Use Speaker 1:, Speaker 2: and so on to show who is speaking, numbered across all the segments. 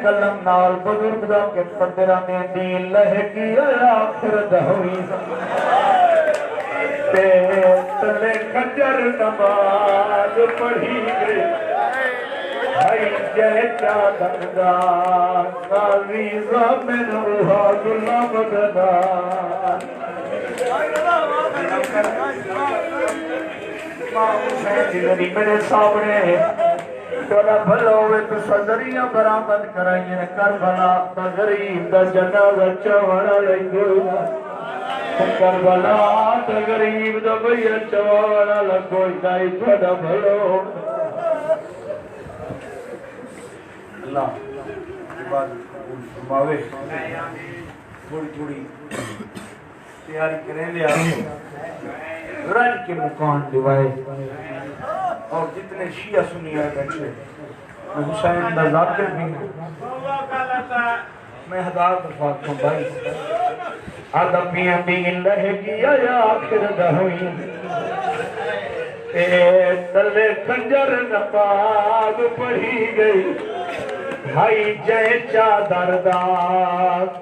Speaker 1: کلم نال بزرگ دا کہ پندرانے دین لہکی آخر دہوی تے تلے خجر نماز پڑھی گئی بھائی جے چادر دا غازی زامن روحا غلام دا میرے سامنے تولا بھلو ہوئے تو صدریاں برآمد کرائیں کربلا تا غریب دا جنازہ چوڑا لگو کربلا تا غریب دا بھیا چوڑا لگو دائی تولا بھلو اللہ فرماوے تھوڑی تھوڑی تیاری کریں لیا رج کے مکان دیوائے اور جتنے شیعہ سنی آئے بیٹھے میں حسین دا ذاکر بھی ہوں میں ہزار دفعات ہوں بھائی آدھا پیاں دین رہے گیا یا آخر دہوئی اے تلے خنجر نپاگ پڑھی گئی بھائی جے چادر دا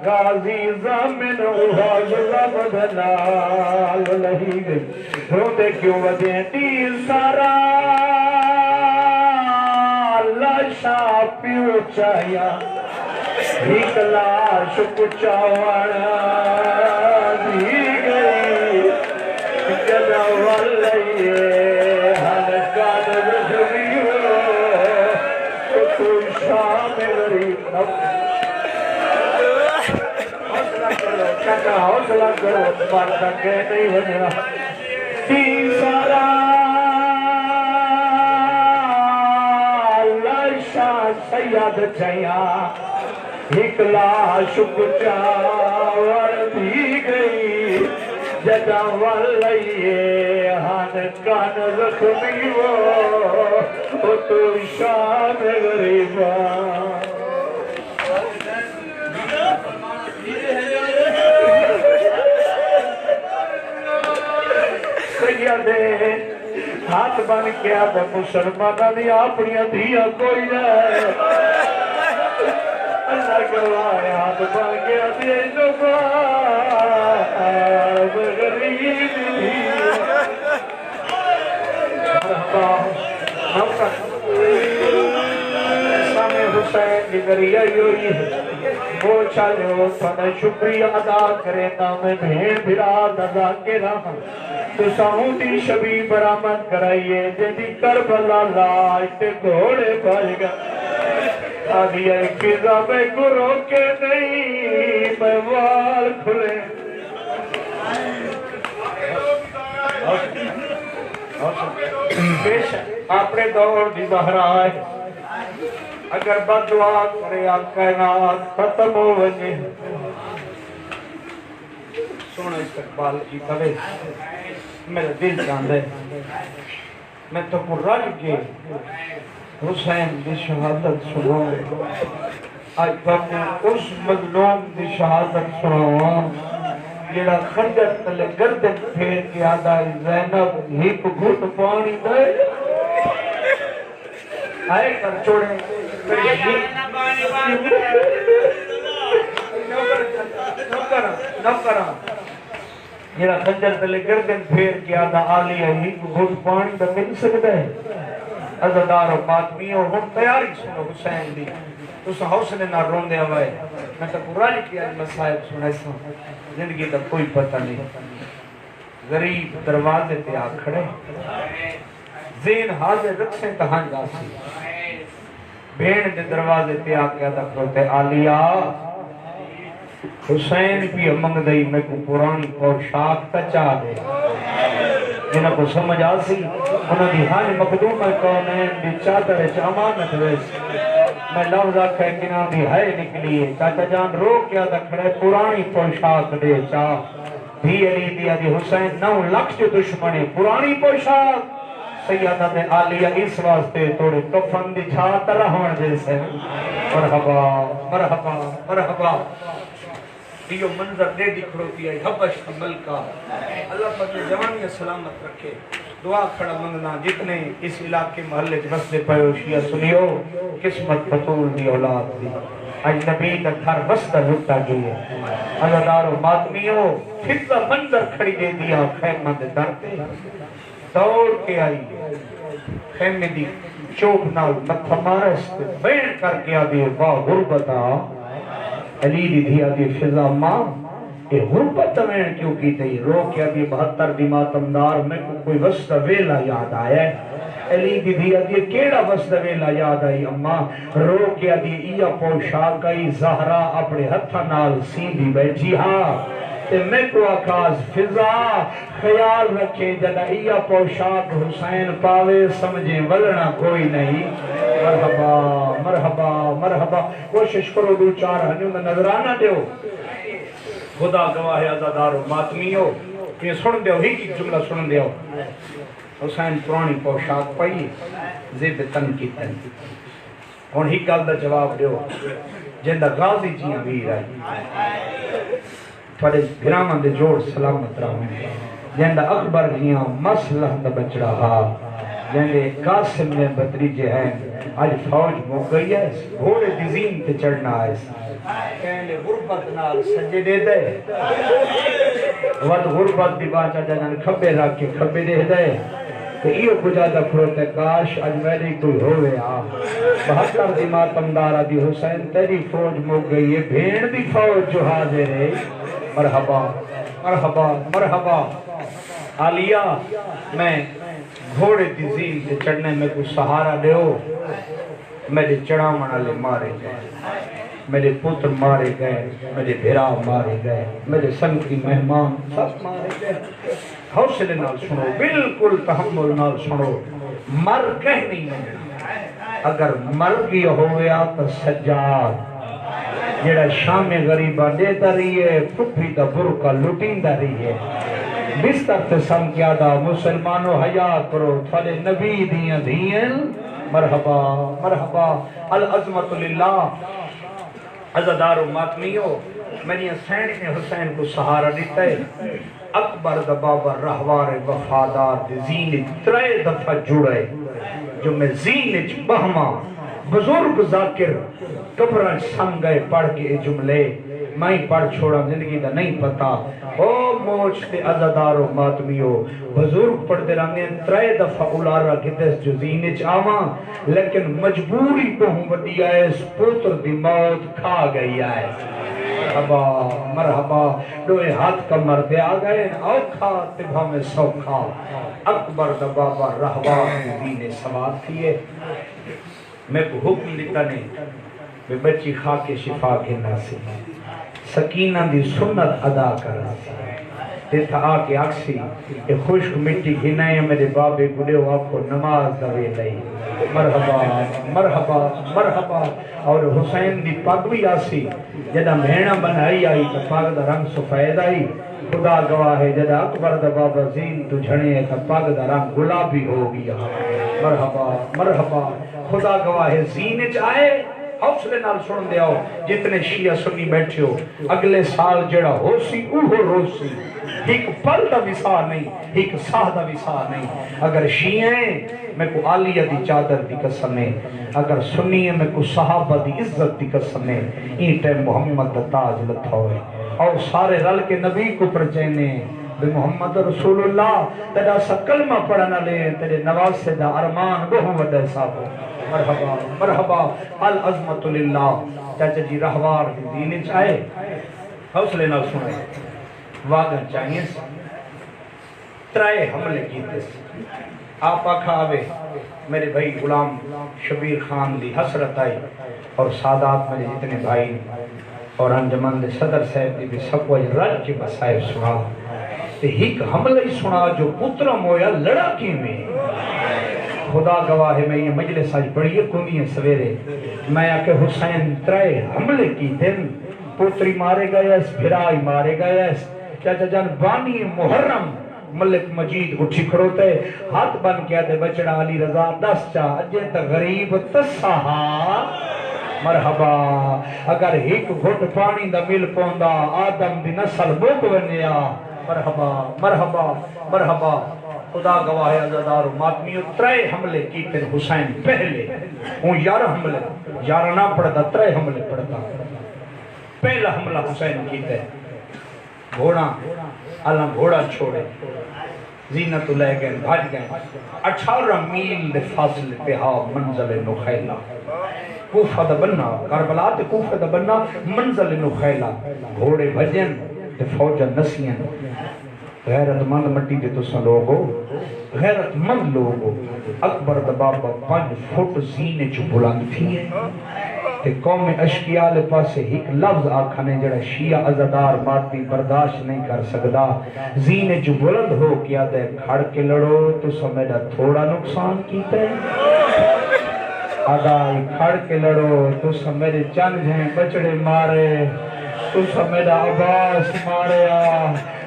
Speaker 1: غازی زامن اوہا غلام دلال لہی گئی روندے کیوں ودیں دین سارا لاشا پیو چاہیا ایک لاش کچاوڑا دی گئی جدہ واللئیے حلقان رجویو تو شام غریب حوصلہ کرو چاچا حوصلہ کرو مارتا کہ نہیں بنیا تین سارا لاشا سید چاہیا ایک لاش کچاوڑ دی گئی جدہ واللئیے ہن کان رکھنیو او تو شام غریبا سیدے ہاتھ بن کیا دے مسلمانہ دی اپنی دھیا کوئی نہ اللہ گواہ ہاتھ بن گیا دے نباب غریب مرحبا نوکر سامنے حسین کی ذریعہ ہوئی ہے وہ چالو سنے شکریہ ادا کرے نام بھین بھراد ادا کے رہا تو سعودی شبی برآمد کرائیے جدی کربلا لائٹ گھوڑے بھائی گا آدھی آئی فضا میں کو روکے نہیں میں وال کھلے بیشک اپنے دور دی بہرہ آئے اگر بدعا کرے کائنات ختم ہو وجے سونا استقبال کی کرے میرا دل چاندے میں تو کو رج کے حسین دی شہادت سنوں آج تک اس مظلوم دی شہادت سنوں جڑا خنجر تلے گردن پھیر کے آدھا زینب ایک گھٹ پانی دے آئے کر چھوڑے نوکرہ جڑا خنجر تلے گردن پھیر کے آدھا آلی ایک گھٹ پانی دا مل سکتا ہے عزدار و ماتمی اور ہم تیاری سنو حسین دی تو سا حوصلے نہ روندے ہوئے میں تو قرآن کی آج مسائب سنے سن زندگی کا کوئی پتہ نہیں غریب دروازے تے آ کھڑے زین حاضر رکھیں تہاں جاسی بین دے دروازے تے آ کے آدھا کرتے آلیا حسین بھی امنگ دئی میں کو پرانی پوشاک تچا دے جنہاں کو سمجھ آسی انہوں دی حال مقدوم کونین دی چادر امانت ویس میں لفظ آکھا ہے کہ نام دی ہے نکلیے چاچا جان رو کیا دکھڑے پرانی پوشاک دے چاہ بھی علی دیا دی حسین 9 لکھ جو دشمنے پرانی پوشاک سیدہ دے آلیہ اس واسطے توڑے کفن دی چھاتا رہون جیسے مرحبا مرحبا مرحبا یہ منظر دے دکھڑوتی ہے حبش ملکہ اللہ پاک جوانی سلامت رکھے دعا کھڑا منگنا جتنے اس علاقے محلے بستے پہو شیعہ سنیو قسمت بطول دی اولاد دی آج نبی دا گھر بستہ لٹا گئی ہے عزادار و ماتمیوں فضا منظر کھڑی دے دیا خیمہ دے درتے دوڑ کے آئی خیمے دی چوب نال متھا مارست بین کر کے آدھی واہ غربتا علی دی دھی آدھی فضا ماں یہ غربت میں کیوں کی تھی رو کے آدھی 72 دی ماتمدار میں کوئی وسط ویلا یاد آیا ہے علی دی دھی آدھی کیڑا وسط ویلا یاد آئی اماں رو کے آدھی ایا پوشاک آئی زہرا اپنے ہتھا نال سیدھی بیٹھی ہاں تے میں کو آکاز فضا خیال رکھے جدا ایا پوشاک حسین پاوے سمجھے ولنا کوئی نہیں مرحبا مرحبا مرحبا کوشش کرو دو چار ہنیوں میں نظرانہ دیو خدا گواہ عزادار و ماتمیوں یہ سن دیو ہی کی جملہ سن دیو حسین پرانی پوشاک پائی زیب تن کی تن اور ہی گل دا جواب دیو جندہ غازی جی امیر آئی تھوڑے گرامن دے جوڑ سلامت رہا جندہ اکبر جیاں مسلح دا بچ رہا جندے قاسم نے بطریجے ہیں آج فوج مو گئی ہے گھوڑے دیزین تے چڑھنا ہے کہنے غربت نال سجے دے دے ود غربت دی باچا جنان کھبے رکھ کے کھبے دے دے تو ایو کجا دا کھروتے کاش اج میری کوئی ہوئے 72 دی ماتمدارہ دی حسین تیری فوج مو گئی ہے بھین دی فوج جو حاضر ہے مرحبا مرحبا مرحبا عالیہ میں گھوڑے دی زین سے چڑھنے میں کوئی سہارا دے ہو میرے چڑھامن علی مارے گئے میرے پتر مارے گئے میرے بھیرا مارے گئے میرے سن کی مہمان سب مارے گئے حوصلے نال سنو بالکل تحمل نال سنو مر کہہ نہیں مننا اگر مر گیا ہویا تو سجاد جیڑا شام غریبہ دیتا رہی ہے پھپی دا برکا لٹیندہ رہی ہے بستر تے سم کیا دا مسلمانو حیا کرو تھالے نبی دیاں دیاں مرحبا مرحبا العظمت للہ عزادار و ماتمیوں میری سینڈ نے حسین کو سہارا دیتا ہے اکبر دا بابا رہوار وفادار دے زین 3 دفعہ جڑے جو میں زین بہما بزرگ ذاکر کبران سم گئے پڑھ کے جملے میں پڑھ چھوڑا زندگی دا نہیں پتا او موچ تے عزادار و ماتمیوں بزرگ پڑھ دے رنگیں 3 دفعہ اولارا گدس جو زینچ آما لیکن مجبوری کو ہوں وڈی آئے اس پوتر دی موت کھا گئی آئے مرحبا مرحبا دوئے ہاتھ کا مردے آگئے اوکھا تبھا میں سوکھا اکبر دا بابا رہوار دین سواد تھیے میں کو حکم دیتا نہیں میں بچی خاک شفا کے ناسی سکینہ دی سنت ادا کرنا دیتا آکے آکسی یہ خوشک مٹی گھنائے میرے بابے گلے ہو آپ کو نماز دوے لئی مرحبا مرحبا مرحبا اور حسین دی پاک بھی آسی جدہ مہینہ بنائی آئی تو پاک دا رنگ سفید آئی خدا گواہ ہے جدہ اکبر دا بابا زین تو جھنے تو پاک دا رنگ گلابی ہو گیا مرحبا مرحبا خدا گواہ ہے زین چاہے حوصلے نال سن دے آؤ جتنے شیعہ سنی بیٹھے ہو اگلے سال جڑا ہو سی اوہو رو سی ایک پل دا وسار نہیں ایک ساہ دا وسار نہیں اگر شیعہ ہیں میں کو عالیہ دی چادر دی قسم ہے اگر سنی ہیں میں کو صحابہ دی عزت دی قسم ہے این ٹائم محمد دا تاج لتھا ہوئے اور سارے رل کے نبی کو پرچینے بے محمد رسول اللہ تیرا سا کلمہ پڑھنا لے تیرے نواز سے دا ارمان بہو وڈے صاحب مرحبا مرحبا العظمت للہ چاچا جی رہوار دین چاہے حوصلے نہ سنے واگن چاہیے 3 حملے کیتے آپ آکھا آوے میرے بھائی غلام شبیر خان دی حسرت آئی اور سادات میرے جتنے بھائی اور انجمن دے صدر صاحب دی بھی سب کو رج کے بسائے سنا تے ایک حملے سنا جو پترہ مویا لڑاکی میں خدا گواہ ہے میں یہ مجلس آج بڑی کنی ہے سویرے میں آکے حسین 3 حملے کی دن پوتری مارے گئے اس بھرائی مارے گئے اس چاچا جان بانی محرم ملک مجید اٹھی کھڑوتے ہاتھ بن کیا دے بچڑا علی رضا 10 چاہ اجے تا غریب تسہا مرحبا اگر ایک گھٹ پانی دا مل پوندا آدم دی نسل بوک ونیا مرحبا مرحبا مرحبا خدا گواہ ہے عزادار و ماتمیوں 3 حملے کیتے حسین پہلے ہوں 11 حملے 11 نہ پڑھتا 3 حملے پڑھتا پہلا حملہ حسین کیتے گھوڑا اللہ گھوڑا چھوڑے زینت لے گئے بھاج گئے 18 میل دے فاصلے پہ ہا منزل نخیلہ کوفہ دا بننا کربلا تے کوفہ دا بننا منزل نخیلہ گھوڑے بھجن تے فوجہ نسین غیرت مند مٹی دے تو سن لوگو غیرت مند لوگو اکبر دا بابا 5 فٹ زینے جو بلند تھی ہے تے قوم اشکیاء لے پاسے ایک لفظ آکھانے جڑا شیعہ عزادار ماتمی برداشت نہیں کر سکدا زینے جو بلند ہو کیا دے کھڑ کے لڑو تو سمیدہ تھوڑا نقصان کیتا ہے آدھائی کھڑ کے لڑو تو سمیدہ چند جائیں بچڑے مارے تو سمیدہ عباس مارے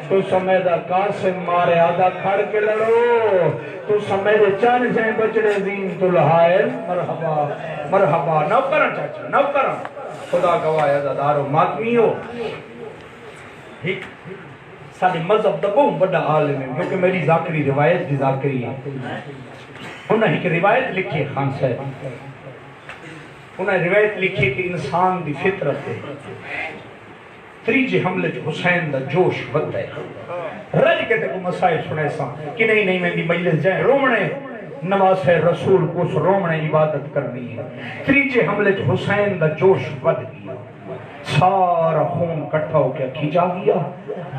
Speaker 1: تو سمیدہ قاسم مارے آدھا کھڑ کے لڑو تو سمیدہ چند جائیں بچڑے زین تو لہائل مرحبا مرحبا نو کرن چاچا نو کرن خدا گواہ عزادارو ماتمیو ایک سارے مذہب دا بہت بڑا عالم ہے کیونکہ میری ذاکری روایت دی ذاکری ہے انہوں نے ایک روایت لکھی ہے خان صاحب انہوں نے روایت لکھی کہ انسان دی فطرت ہے تریجے حملے جو حسین دا جوش بد ہے رج کے تے کو مسائل سنے سا کہ نہیں میں دی مجلس جائیں رومنے نواز رسول کو اس رومنے عبادت کرنی ہے تریجے حملے جو حسین دا جوش بد گیا سارا خون کٹھا ہو کے کھینچا گیا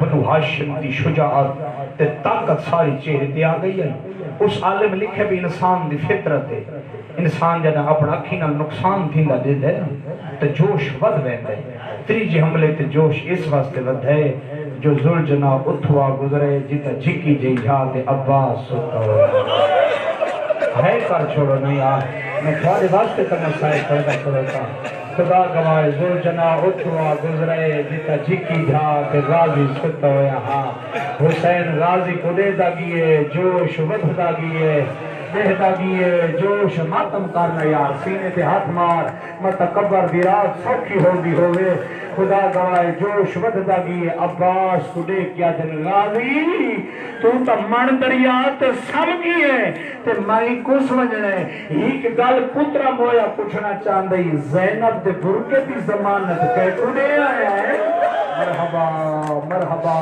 Speaker 1: بنو ہاشم دی شجاعت تے طاقت ساری چہرے تے آ گئی ہے اس عالم لکھے بھی انسان دی فطرت ہے انسان جنہ اپنا اکھی نال نقصان تھیندا دے دے تے جوش ود ویندے تریجے حملے تے جوش اس واسطے ود ہے جو زلجنا اتھوا گزرے جتا جھکی جی جا تے عباس ستا ہو ہے کر چھوڑو نہیں میں تھوڑے واسطے کا مسائل پیدا کرتا خدا گواہ زلجنا اتھوا گزرے جتا جھکی جا تے غازی ستا ہو حسین غازی کو دے دا گئے جوش ود دا گئے دہتا گئے جوش ماتم کرنا یار سینے تے ہاتھ مار متکبر دی رات سوکھی ہو دی ہوئے خدا گواہ جوش ودتا گئے عباس کو دیکھ کیا جن غازی تو تا من دریات سم گئے تے مائی کو سمجھنے ایک گل پترہ مویا پوچھنا چاندئی زینب دے برکے دی زمانت کہہ کو دے آیا ہے مرحبا مرحبا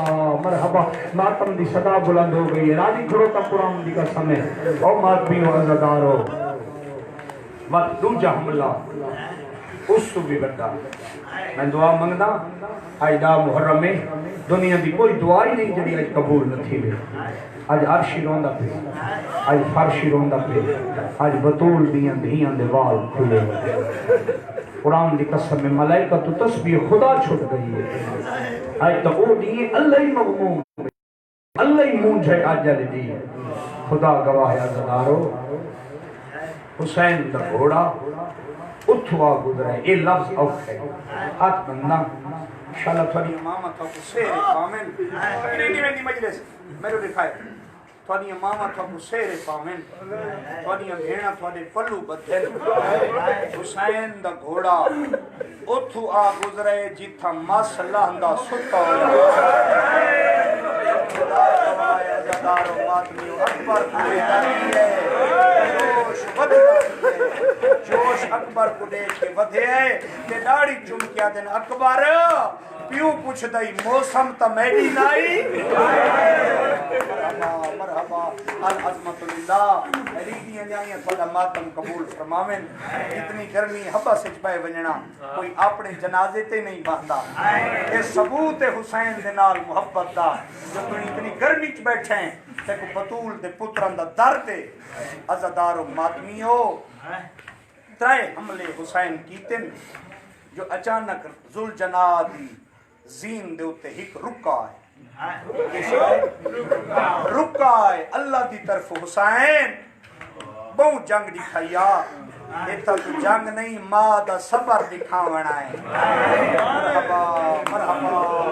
Speaker 1: مرحبا ماتم دی صدا بلند ہو گئی راضی کھڑو تا قرآن دی کا سمیں او ماتمی و عزدارو وقت دوجہ حملہ اس تو بھی بڑھا میں دعا منگنا آج دا محرم میں دنیا دی کوئی دعا ہی نہیں جڑی آج قبول نہ تھی لے آج عرشی روندہ پہ آج فرشی روندہ پہ آج بطول دیاں دھیاں دے وال کھلے قرآن دی قسم میں ملائکہ تو تسبیح خدا چھٹ گئی ہے آج تو او دیئے اللہ ہی مغموم اللہ ہی مونجھے آج جلے دیئے خدا گواہ عزدارو حسین دا گھوڑا اتھوا گزرے یہ لفظ اوکھ ہے ہاتھ بندہ انشاءاللہ تھوڑی امامہ تھا کو سیر پامن نہیں مجلس میرے دکھائے تھوڑی امامہ تھا کو سیر پامن تھوڑی بھیڑا تھوڑے پلو بدھل حسین دا گھوڑا اتھوا گزرے جیتھا مسئلہ اندہ ستا خدا گواہ عزدار و ماتمیو اکبر پورے داری ہے جوش اکبر کو دیکھ کے ودھے ہے کہ داڑی چم کیا دن اکبر پیو پوچھ دائی موسم تا میڈی نائی مرحبا مرحبا العظمت اللہ ریدیاں جائیں تھوڑا ماتم قبول فرماویں اتنی گرمی حبا سے چپائے ونجنا کوئی اپنے جنازے تے نہیں باندھا یہ ثبوت حسین دے نال محبت دا جو تو اتنی گرمی چ بیٹھے ہیں تے کو بطول دے پتران دا درد ہے عزدار و ماتمیو 3 حملے حسین کیتن جو اچانک ذوالجنا دی زین دے اتے ایک رکا ہے رکا ہے اللہ دی طرف حسین بہت جنگ دکھایا ایتا تو جنگ نہیں ماں دا صبر دکھاونا ہے مرحبا مرحبا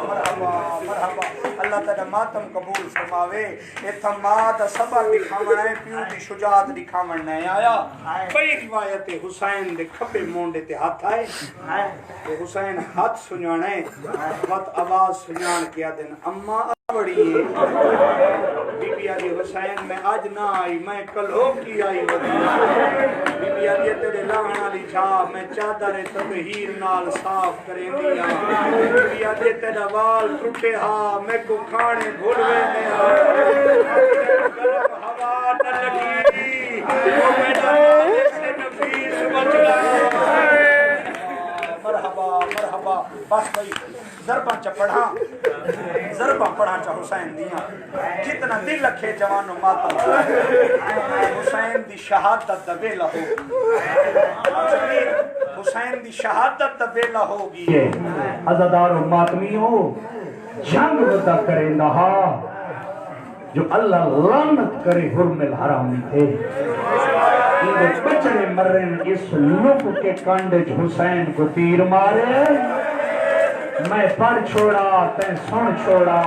Speaker 1: مرحبا مرحبا اللہ تعالی ماتم قبول فرماوے ایتا ماں دا صبر دکھاونا ہے پیو دی شجاعت دکھاونا ہے آیا بڑی روایت حسین دے کھپے مونڈے تے ہاتھ آئے کہ حسین ہاتھ سنجانے وقت آواز سنجان کیا دن اماں بڑی ہے بی بی آدھی حسین میں آج نہ آئی میں کل ہو کی آئی ہوتی بی بی آدھی تیرے لانا لی جا میں چادر تطہیر نال صاف کریں دیا بی بی آدھی تیرے وال ٹوٹے ہاں میں کو کھانے بھولوے میں گرم ہوا نہ لگی وہ میرا مالک سے نفیس بچ گیا مرحبا مرحبا بس بھائی ضرباں چا پڑھا چا حسین دیاں جتنا دل رکھے جوانوں ماتم حسین دی شہادت دا ویلا ہوگی حسین دی شہادت دا ویلا ہوگی عزادار و ماتمیوں جنگ ودا کریں دہا جو اللہ لعنت کرے حرم الحرامی تھے یہ بچڑے مرن اس لب کے کانڈج حسین کو تیر مارے میں پڑھ چھوڑا تین سن چھوڑا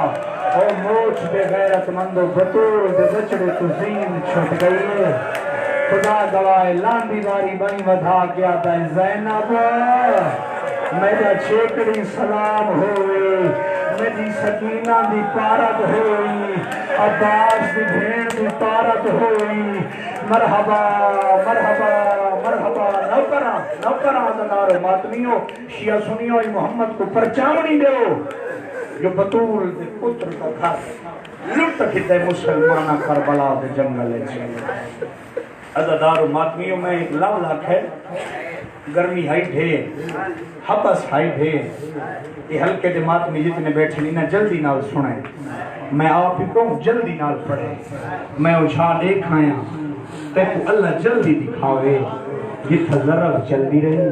Speaker 1: او موچ بے غیرت مندو بطور دے بچڑے تو زین چھٹ گئی خدا گواہ لاندی داری بنی ودھا کیا تا زینب میرا چھیکڑی سلام ہوئے میری سکینہ دی پارت ہوئی عباس دی بھین دی پارت ہوئی مرحبا مرحبا مرحبا نوکرہ عزادار ماتمیوں شیعہ سنیوں محمد کو پرچاونی دیو جو بطول دے پتر کا گھر لٹ کھتے مسلمانہ کربلا دے جنگل چلے عزادار ماتمیوں میں ایک لو لاکھ ہے گرمی ہائی ڈھیر حبس ہائی ڈھیر یہ ہلکے جماعت میں جتنے بیٹھے نہیں نہ جلدی نال سنیں میں آپ ہی کہوں جلدی نال پڑھیں میں اچھا دیکھ آیا تیکو اللہ جلدی دکھاوے جتھا ذرا جلدی رہی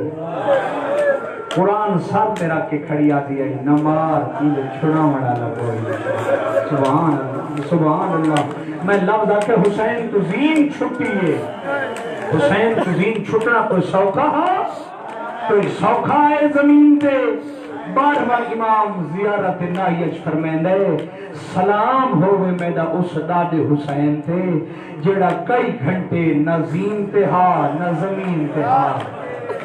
Speaker 1: قرآن ساتھ میں رکھ کے کھڑی آتی ہے نمار کی چھڑا مڑا لگوئی سبحان اللہ میں لفظ آکے حسین تو زین چھٹی ہے حسین تو زین چھٹنا کوئی سوکھا ہے زمین تے بارہواں امام زیارت نائیج فرمیندے سلام ہوئے میڈا اس داد حسین تے جڑا کئی گھنٹے نہ زین تے ہاں نہ زمین تے ہاں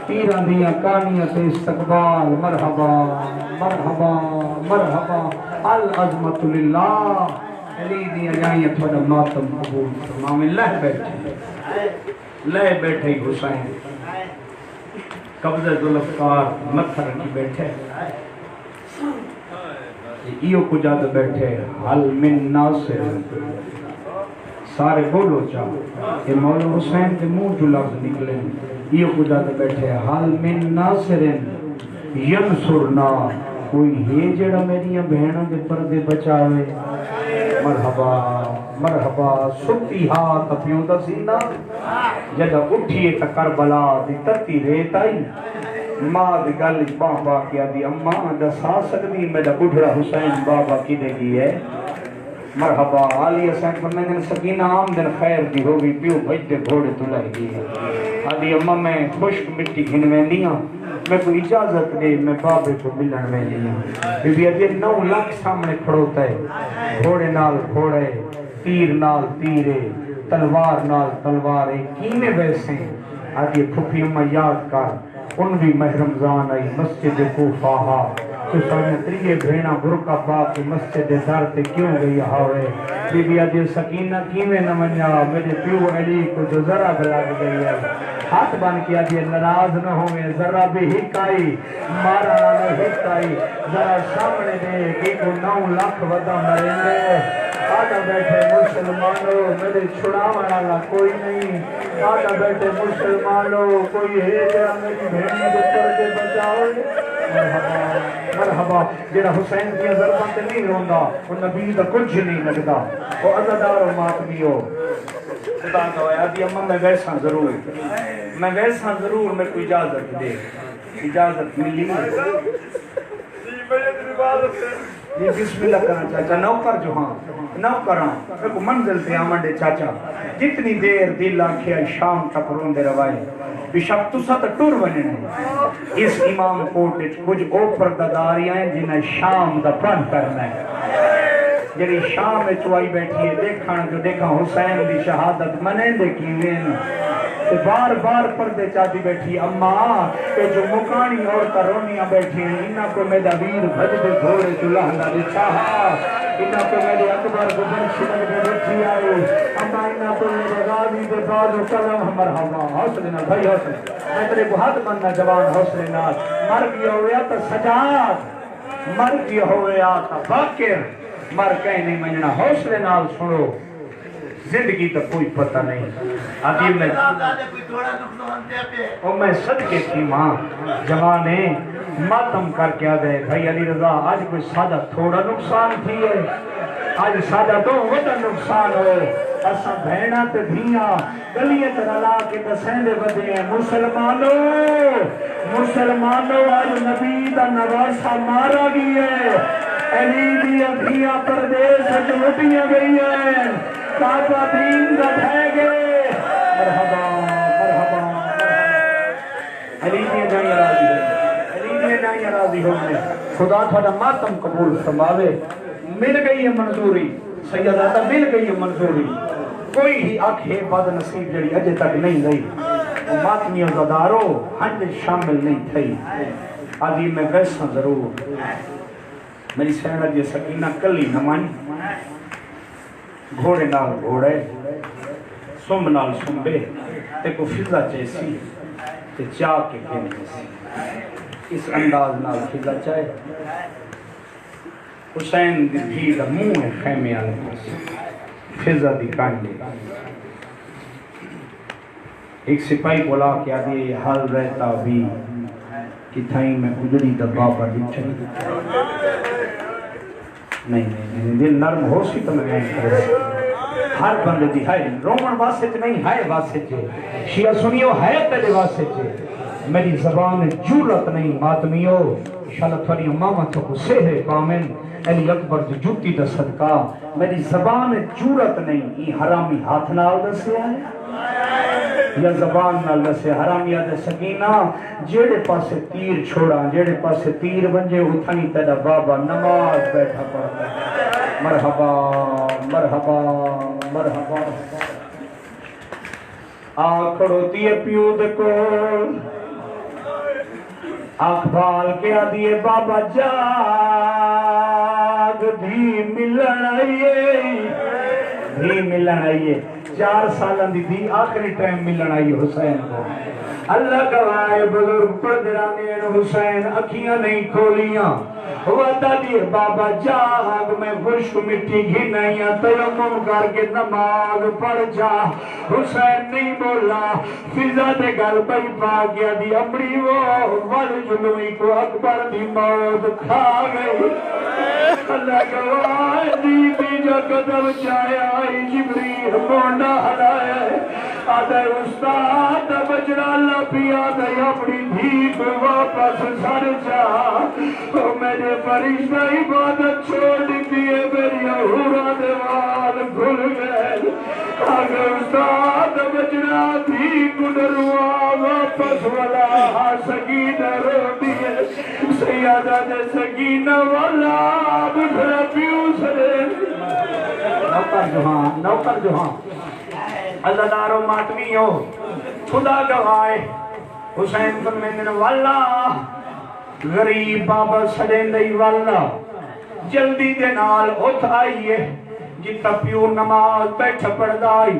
Speaker 1: تیرہ دیا کانیاں تے استقبال مرحبا مرحبا مرحبا العظمت للہ علی دیا جائیں تھوڑا ماتم قبول فرماویں لہ بیٹھے حسین قبضہ ذوالفقار متھر رکھی بیٹھے ایو کو جاتا بیٹھے حل من ناصر سارے بولو چاہو یہ مولا حسین کے منہ جو لفظ نکلے ایو کو جاتا بیٹھے حل من ناصر ینصرنا کوئی ہے جڑا میری بہنوں کے پردے بچاوے مرحبا مرحبا ستی ہاتھ اپیوں دا سینہ جدہ اٹھیے تا کربلا دی تتی ریت آئی ماں دی گل بابا کیا دی اماں دا سا سکتی میرا بڑھڑا حسین بابا کی دے گی ہے مرحبا آلی حسین فرمیدن سکینہ آمدن خیر دی ہوگی پیو بھج دے گھوڑے تو لہ گئی ہے آدھی اماں میں خشک مٹی گھنویں دیاں میں کو اجازت دے میں بابے کو ملن میں لیا بی بی آدھی 9 لاکھ سامنے کھڑوتا ہے گھوڑے نال گھوڑے تیر نال تیرے تلوار نال تلوارے کینے ویسے آدھی پھپی امہ یاد کر ان بھی مہ رمضان آئی مسجد کوفہ تو سامنے تریے بھینا برکہ پاک مسجد در تے کیوں گئی ہوئے بی بی آدھی سکینہ کیویں نہ منیا میرے پیو علی کو جو ذرا بلاد گئی ہے ہاتھ بان کیا دیئے ناراض نہ ہوئے ذرا بھی ہکائی مارا نہ ہکائی ذرا سامنے دے کہ کو 9 لاکھ ودا مرندے آدھا بیٹھے مسلمانوں میرے چھڑاوان اللہ کوئی نہیں آدھا بیٹھے مسلمانوں کوئی ہے جہاں میری بھینی دے پردے بچاؤ مرحبا جیڑا حسین کی ضربت نہیں ہوندہ وہ نبی دا کچھ نہیں لگتا وہ عزادار و ماتمیوں خدا گوایا دی اماں میں ویسا ضرور میں کوئی اجازت دے اجازت ملی یہ بسم اللہ کرنا چاچا نوکر جو ہاں نوکراں میں کو منزل پہ آمنڈے چاچا جتنی دیر دل آنکھیں شام تک روندے روائے بشک تو ساتھ ٹور بنے نہیں اس امام کوٹ کچھ اوپر داداریاں ہیں جنہیں شام دا پڑھ کرنا ہے جنہیں شام میں چوائی بیٹھی ہے دیکھاں جو دیکھاں حسین دی شہادت منے دیکھی وین بار بار پردے چاہتی بیٹھی اماں کہ جو مکانی اور کرونیاں بیٹھی ہیں انہاں کو میرا ویر بھج دے گھوڑے چلاہ نہ دے چاہا انہاں کو میرے اکبر گزر شکل کے بیٹھی آئے اماں انہاں کو میرے غازی دے بعد و قلم مرحبا حوصلے نال بھائی حوصلے میں تیرے کو ہاتھ بننا جوان حوصلے نال مر گیا ہویا تو سجاد مر گیا ہویا تو باقر مر کہیں نہیں مننا حوصلے نال سنو زندگی تو کوئی پتہ نہیں ابھی میں صدقے کی ماں جوانے ماتم کر کے آ گئے بھائی علی رضا آج کوئی سادہ تھوڑا نقصان تھی ہے آج سادہ تو وڈا نقصان ہو اساں بہنا تے دھیاں گلیاں تے رلا کے دسیں دے بدے ہیں مسلمانوں آج نبی دا نواسا مارا گئی ہے علی دی دھیاں پردیس وچ لٹیاں گئی ہیں کعبہ دین دا ڈھہ گئے مرحبا مرحبا علی دی جائیں راضی ہو علی دی جائیں راضی ہو خدا تھوڑا ماتم قبول فرماوے مل گئی ہے منظوری سیدہ تا مل گئی ہے منظوری کوئی ہی آنکھیں بد نصیب جڑی اجے تک نہیں گئی ماتمی ازادارو ہنج شامل نہیں تھی آدھی میں ویسا ضرور میری سینہ جی سکینہ کلی نمانی گھوڑے نال گھوڑے سم نال سمبے تے کو فضا چیسی تے چاہ کے گھن جیسی اس انداز نال فضا چاہے حسین دی بھی دا منہ ہے خیمے آلے پاس فضا دی کانڈے ایک سپاہی بولا کیا دے حال رہتا بھی کہ تھائی میں اجڑی دا بابا دیٹھے نہیں دل نرم ہو سی تو میں کرے ہر بندے دی ہے رومن واسطے نہیں ہے واسطے شیعہ سنیو ہے تیرے واسطے میری زبان جورت نہیں ماتمیو انشاءاللہ تھوڑی ماما تو کو سے ہے کامن علی اکبر جو جوتی دا صدقہ میری زبان جورت نہیں یہ حرامی ہاتھ نال دسے ہے یا زبان نال دسے حرامیہ دے سکینہ جیڑے پاسے تیر چھوڑا جیڑے پاسے تیر بنجے اتھانی تیڑا بابا نماز بیٹھا پڑھتا مرحبا مرحبا مرحبا آکھڑو دیئے پیو دے کول آنکھ بھال کے آدھیے بابا جاگ بھی ملن آئیے 4 سالن دی دی آخری ٹائم ملن آئی حسین کو اللہ گواہ بزرگ پردرانے حسین اکھیاں نہیں کھولیاں وعدہ دیے بابا جاگ میں خشک مٹی گھنائیاں تیمم کر کے نماز پڑھ جا حسین نہیں بولا فضا دے گل بھائی پا گیا دی امڑی وہ ول جنوی کو اکبر دی موت کھا گئی اللہ گواہ دی جو قدم چاہیا جبریل مونڈا ہلایا آدھے استاد بجرا اللہ پیا دے اپنی دھی کو واپس سر جا میرے فرشتہ عبادت چھوڑ دیئے میری حورا دیوال کھل گئے آگے استاد بجرا دھی کو ڈروا واپس والا سکینہ رو دیئے سیادہ دے سکینہ والا بکھر پیو سرے نوکر جہاں اللہ دارو ماتمی ہو خدا گوائے حسین کن میں دن واللہ غریب بابا سڑین دئی واللہ جلدی دے نال اتھ آئیے جتا پیو نماز بیٹھا پڑھدائی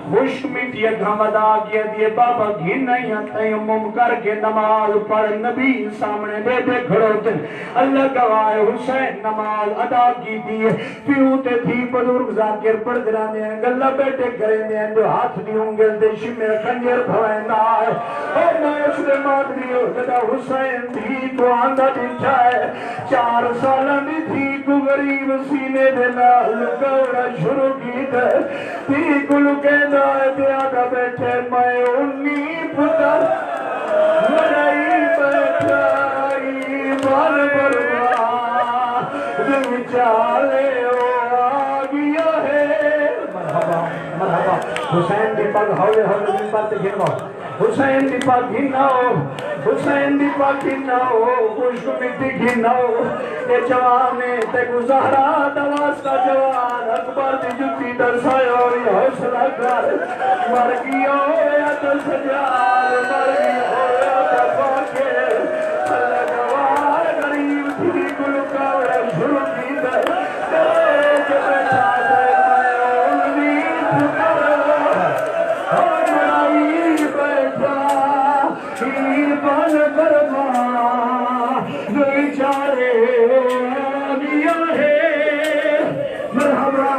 Speaker 1: خوش مٹی گھمدا کیا دیے بابا گھنائیاں تیمم کر کے نماز پڑھ نبی سامنے دے دے کھڑو دن اللہ گواہ حسین نماز ادا کی دیے پیو تے تھی بزرگ ذاکر پڑھ درانے ہیں گلہ بیٹے کریں ہیں جو ہاتھ دی انگل دے شمیر خنجر بھوائندہ ہے او میں اس نے مات دیو جدا حسین تھی کو آندہ دنچا ہے 4 سالہ دی تھی کو غریب سینے دے نال گوڑا شروع کی دے تھی کو لکے دائے دیادہ بیٹھے میں انی پتر لڑائی بیٹھائی بار برباد دل چالے ہو آگیا ہے مرحبا مرحبا حسین دی پاک ہوئے ہوئے دن پر تے گھنو حسین دی پاک گھنو
Speaker 2: حسین دی پاکی نہ ہو خوش مٹی کی نہ ہو یہ جوانے تے گزارا دواستا جوان اکبر دی جتی درسائے ہوئی حوصلہ کر مر گیا ہویا تو سجار مر گیا ہویا تو پاکے اللہ جوان غریب تھی گلکا ہویا شروع کی در کرے کہ بیٹھا دے میں امید کرو اور مرائی بیٹھا ہی بن برما بیچارے دیا ہے مرحبا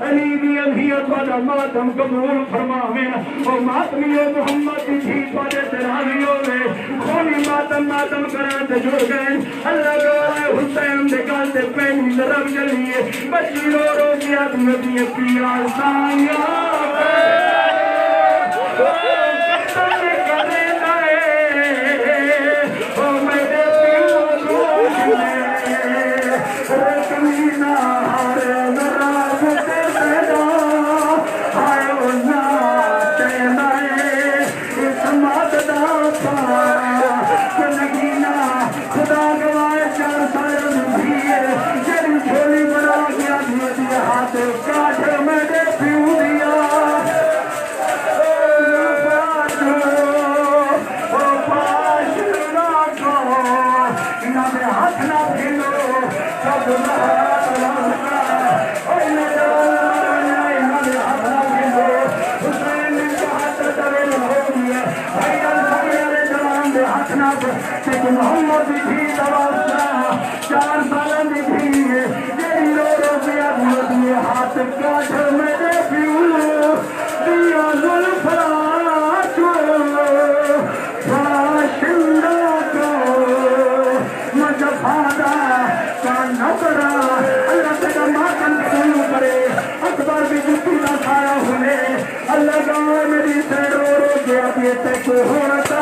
Speaker 2: علی دی ابھیت والا ماتم قبول فرماویں او ماتمیو محمد دی تھی پڑے تراویوں میں خونی ماتم کران تے جڑ گئے اللہ گوائے حسین دے کال تے پہنی ضرب جلیے بچی رو رو کیا دی پیا سائیاں محمد بھی دواستا 4 سالہ بھی بھی جیری رو رو بیا دیئے ہاتھ کاٹھ میرے پیو دیا ظلفہ کو باشندہ کو مجفادہ کا نظرہ اللہ تیرا ماتم قبول کرے اکبر بھی جتی نہ کھایا ہوئے اللہ گاہ میری سے رو رو گیا دیتے کو ہوتا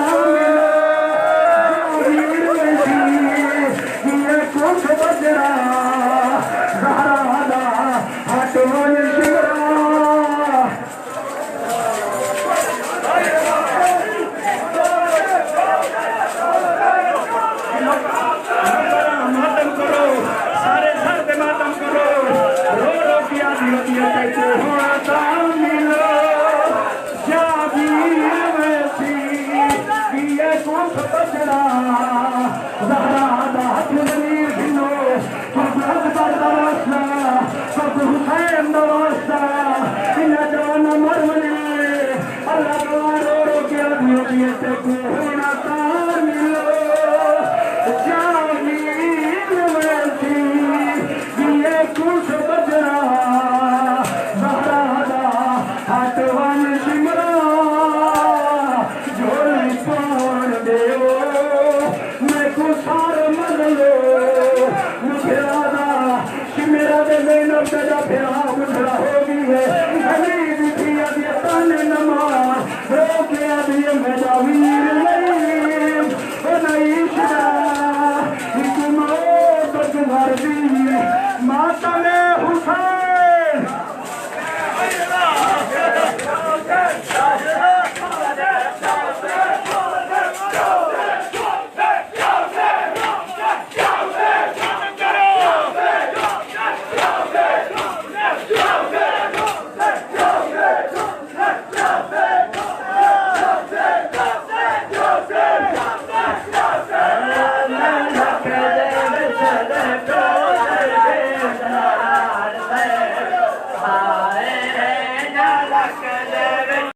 Speaker 2: ماتا